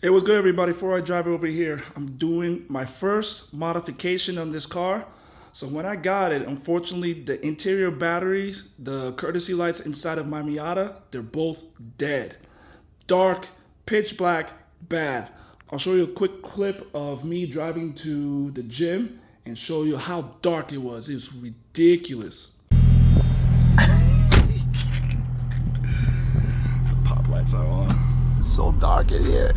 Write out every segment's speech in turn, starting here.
Hey, what's good, everybody? Before I drive over here, I'm doing my first modification on this car. So when I got it, unfortunately, the interior batteries, the courtesy lights inside of my Miata, they're both dead. Dark, pitch black, bad. I'll show you a quick clip of me driving to the gym and show you how dark it was. It was ridiculous. Pop lights are on. It's so dark in here.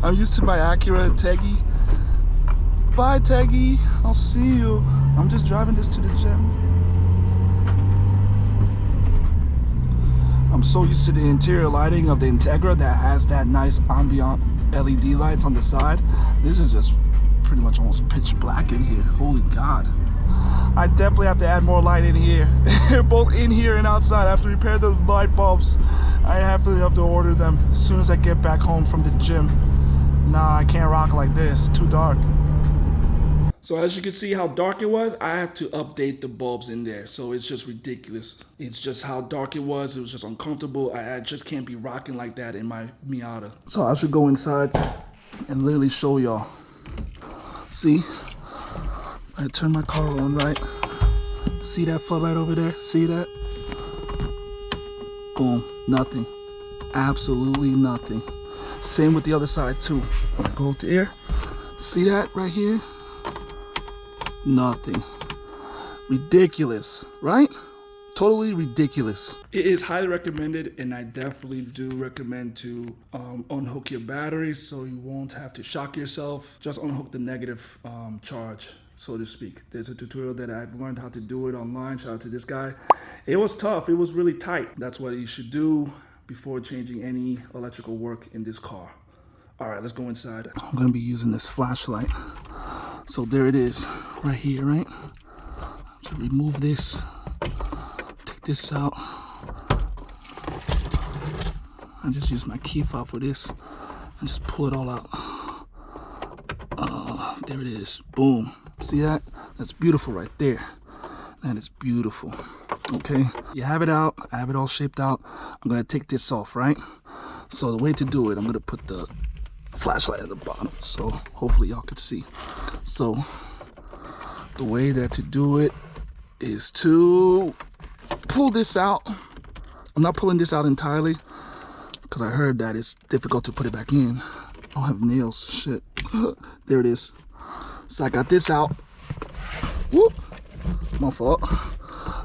I'm used to my Acura and Teggy. Bye, Teggy. I'll see you. I'm just driving this to the gym. I'm so used to the interior lighting of the Integra that has that nice ambient LED lights on the side. This is just pretty much almost pitch black in here. Holy God. I definitely have to add more light in here. Both in here and outside. I have to repair those light bulbs. I have to order them as soon as I get back home from the gym. Nah, I can't rock like this. Too dark. So as you can see how dark it was, I have to update the bulbs in there. So it's just ridiculous. It's just how dark it was. It was just uncomfortable. I just can't be rocking like that in my Miata. So I should go inside and literally show y'all. See? I turn my car on, right? See that floodlight over there? See that? Boom. Nothing. Absolutely nothing. Same with the other side too. When I go there, see that right here? Nothing. Ridiculous, right? Totally ridiculous. It is highly recommended, and I definitely do recommend to unhook your batteries so you won't have to shock yourself. Just unhook the negative charge, so to speak. There's a tutorial that I've learned how to do it online. Shout out to this guy. It was tough. It was really tight. That's what you should do before changing any electrical work in this car. All right, let's go inside. I'm gonna be using this flashlight. So there it is, right here, right? So remove this, take this out. I just use my key fob for this and just pull it all out. There it is, boom. See that? That's beautiful right there. That is beautiful. Okay, you have it out. I have it all shaped out. I'm gonna take this off, right? So the way to do it, I'm gonna put the flashlight at the bottom, so hopefully y'all can see. So the way that to do it is to pull this out. I'm not pulling this out entirely because I heard that it's difficult to put it back in. I don't have nails. Shit. There it is. So I got this out. Whoop. My fault.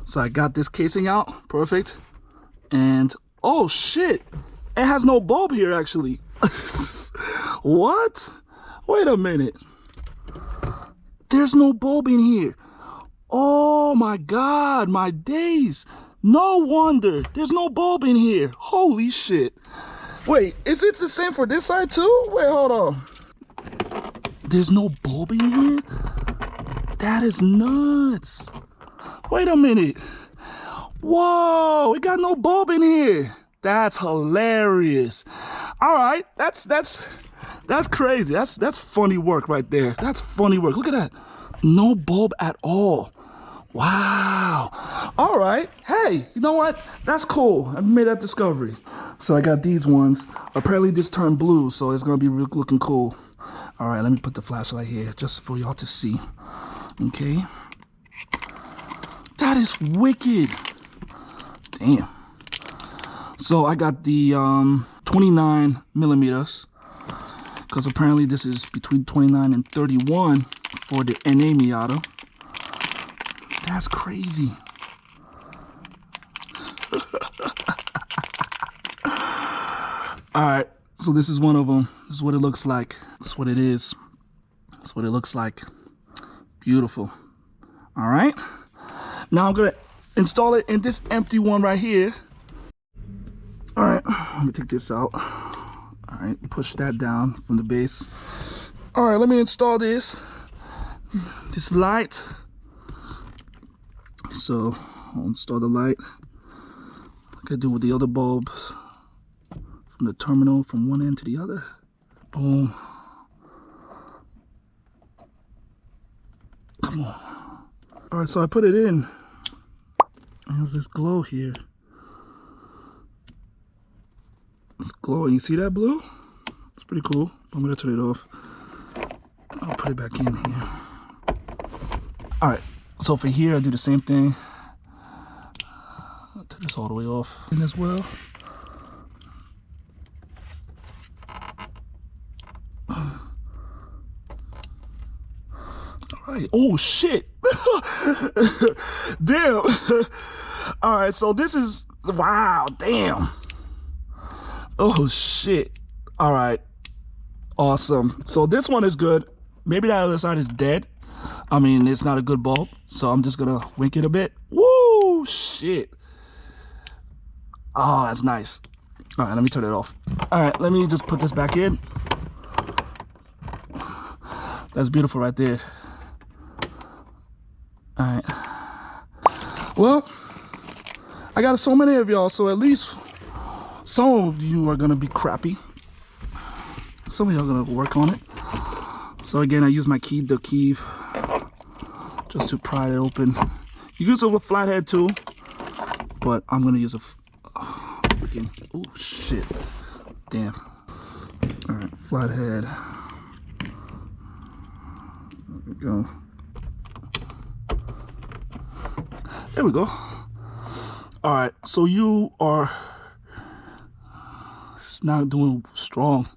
So I got this casing out. Perfect. And oh shit, it has no bulb here actually. What? Wait a minute. There's no bulb in here. Oh my God, my days. No wonder. There's no bulb in here. Holy shit. Wait, is it the same for this side too? Wait, hold on. There's no bulb in here? That is nuts. Wait a minute. Whoa, we got no bulb in here. That's hilarious. All right, that's crazy. That's funny work right there. That's funny work. Look at that. No bulb at all. Wow. All right. Hey, you know what? That's cool. I made that discovery. So I got these ones. Apparently this turned blue, so it's gonna be looking cool. All right, let me put the flashlight here just for y'all to see. Okay. That is wicked. Damn. So I got the 29 millimeters because apparently this is between 29 and 31 for the NA Miata. That's crazy. All right, so this is one of them. This is what it looks like. This is what it is. That's what it looks like. Beautiful. All right. Now I'm gonna install it in this empty one right here. All right, let me take this out. All right, push that down from the base. All right, let me install this light. So I'll install the light like I do with the other bulbs, from the terminal from one end to the other. Boom. Come on. All right, so I put it in. There's this glow here. It's glowing. You see that blue? pretty cool. I'm gonna turn it off. I'll put it back in here. All right, so for here, I do the same thing. I'll turn this all the way off in as well. All right, oh shit. Damn. All right, so this is, wow, damn. Oh shit. All right, awesome. So this one is good. Maybe that other side is dead. I mean, it's not a good bulb, so I'm just gonna wink it a bit. Woo, shit. Oh, that's nice. All right, let me turn it off. All right, let me just put this back in. That's beautiful right there. All right. Well, I got so many of y'all, so at least some of you are gonna be crappy. Some of y'all are gonna work on it. So again, I use my key, the key, just to pry it open. You use it with flathead too, but I'm gonna use a freaking, oh shit, damn. All right, flathead. There we go. There we go. All right, so you are, it's not doing strong.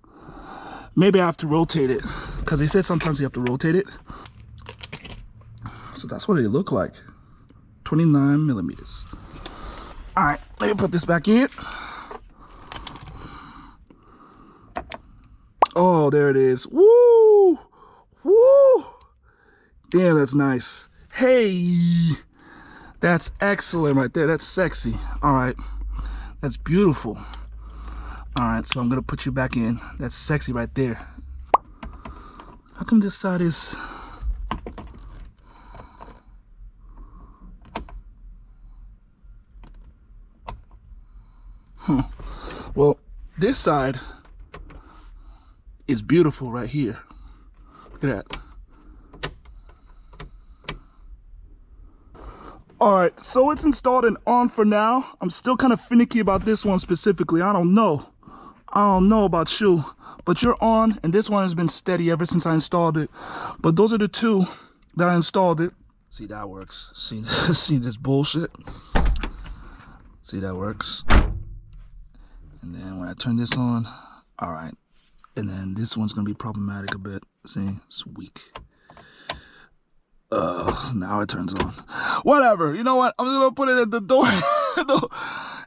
Maybe I have to rotate it, because they said sometimes you have to rotate it. So that's what it looked like. 29 millimeters. All right, let me put this back in. Oh, there it is. Woo! Woo! Damn, that's nice. Hey! That's excellent right there. That's sexy. All right. That's beautiful. All right, so I'm gonna put you back in. That's sexy right there. How come this side is... Well, this side is beautiful right here. Look at that. All right, so it's installed and on for now. I'm still kind of finicky about this one specifically. I don't know about you, but you're on, and this one has been steady ever since I installed it. But those are the two that I installed it. See, that works. See, see this bullshit? See, that works. And then when I turn this on, all right. And then this one's gonna be problematic a bit. See, it's weak. Now it turns on. Whatever, you know what? I'm just gonna put it at the door.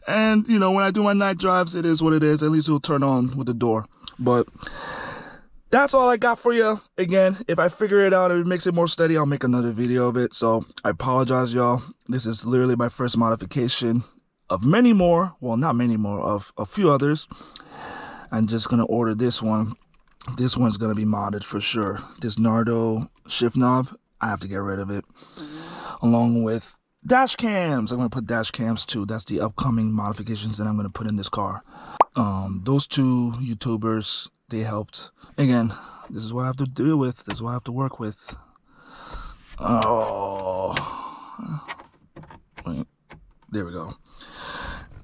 And you know, when I do my night drives, it is what it is. At least it'll turn on with the door. But that's all I got for you. Again, if I figure it out and it makes it more steady, I'll make another video of it. So I apologize, y'all. This is literally my first modification of many more. Well, not many more, of a few others. I'm just gonna order this one. This one's gonna be modded for sure. This Nardo shift knob, I have to get rid of it. Along with dash cams. I'm gonna put dash cams too. That's the upcoming modifications that I'm gonna put in this car. Those two YouTubers, they helped. Again, this is what I have to deal with. This is what I have to work with. Oh, wait, there we go.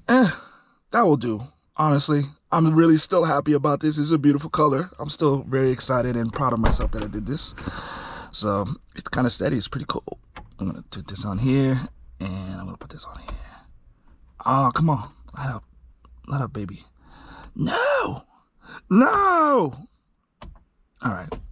That will do. Honestly, I'm really still happy about this. It's a beautiful color. I'm still very excited and proud of myself that I did this. So it's kind of steady. It's pretty cool. I'm gonna put this on here, and I'm gonna put this on here. Oh, come on, light up, baby. No, no. All right.